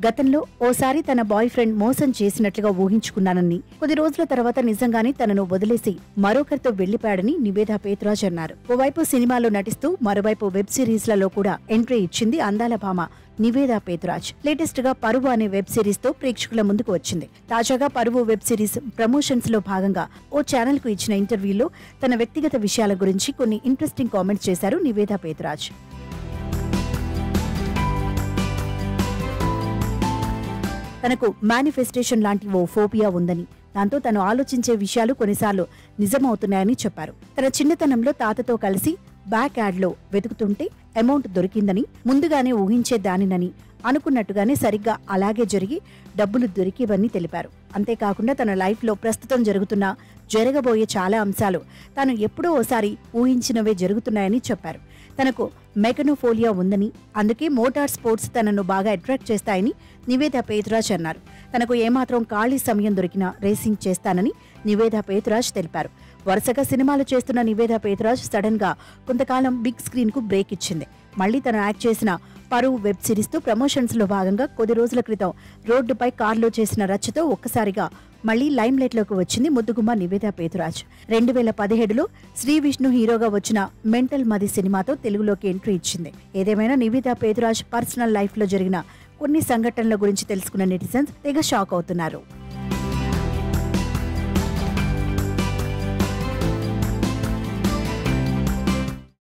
గతంలో ఓసారి తన బాయ్ ఫ్రెండ్ మోసం చేసినట్లుగా ఊహించుకున్నానని, కొద్ది రోజుల తర్వాత నిజంగానే తనను వదిలేసి మరొకరితో వెళ్లిపోయాడని నివేదా పేతురాజ్ అన్నారు. ఓవైపు సినిమాలో నటిస్తూ మరోవైపు వెబ్ సిరీస్లలో కూడా ఎంట్రీ ఇచ్చింది అందాల భామ నివేదా పేతురాజ్. లేటెస్ట్ గా పరువు అనే వెబ్ సిరీస్ తో ప్రేక్షకుల ముందుకు వచ్చింది. తాజాగా పరువు వెబ్ సిరీస్ ప్రమోషన్స్ లో భాగంగా ఓ ఛానల్ కు ఇచ్చిన ఇంటర్వ్యూలో తన వ్యక్తిగత విషయాల గురించి కొన్ని ఇంట్రెస్టింగ్ కామెంట్స్ చేశారు నివేదా పేతురాజ్. తనకు మేనిఫెస్టేషన్ లాంటి ఓ ఫోబియా ఉందని, దాంతో తను ఆలోచించే విషయాలు కొన్నిసార్లు నిజమవుతున్నాయని చెప్పారు. తన చిన్నతనంలో తాతతో కలిసి బ్యాక్ యాడ్ లో వెతుకుతుంటే అమౌంట్ దొరికిందని, ముందుగానే ఊహించేదానినని, అనుకున్నట్టుగానే సరిగ్గా అలాగే జరిగి డబ్బులు దొరికేవని తెలిపారు. అంతేకాకుండా తన లైఫ్ లో ప్రస్తుతం జరగబోయే చాలా అంశాలు తాను ఎప్పుడో ఓసారి ఊహించినవే జరుగుతున్నాయని చెప్పారు. తనకు మెకనోఫోలియా ఉందని, అందుకే మోటార్ స్పోర్ట్స్ తనను బాగా అట్రాక్ట్ చేస్తాయని నివేదా పేతురాజ్ అన్నారు. తనకు ఏమాత్రం ఖాళీ సమయం దొరికినా రేసింగ్ చేస్తానని నివేదా పేతురాజ్ తెలిపారు. వరుసగా సినిమాలు చేస్తున్న నివేదా పేతురాజ్ సడన్ గా కొంతకాలం బిగ్ స్క్రీన్ కు బ్రేక్ ఇచ్చింది. మళ్లీ తను యాక్ట్ చేసిన పరువు వెబ్ సిరీస్ తో ప్రమోషన్స్ లో భాగంగా కొద్ది రోజుల క్రితం రోడ్డుపై కారులో చేసిన రచ్చతో ఒక్కసారిగా మళ్లీ లైమ్ లైట్ లోకి వచ్చింది ముద్దుగుమ్మ నివేదా పేతురాజ్. 2017లో శ్రీ విష్ణు హీరోగా వచ్చిన మెంటల్ మది సినిమాతో తెలుగులోకి ఎంట్రీ ఇచ్చింది. ఏదేమైనా నివేదా పేతురాజ్ పర్సనల్ లైఫ్ లో జరిగిన కొన్ని సంఘటనల గురించి తెలుసుకున్న నెటిజన్స్ తెగ షాక్ అవుతున్నారు.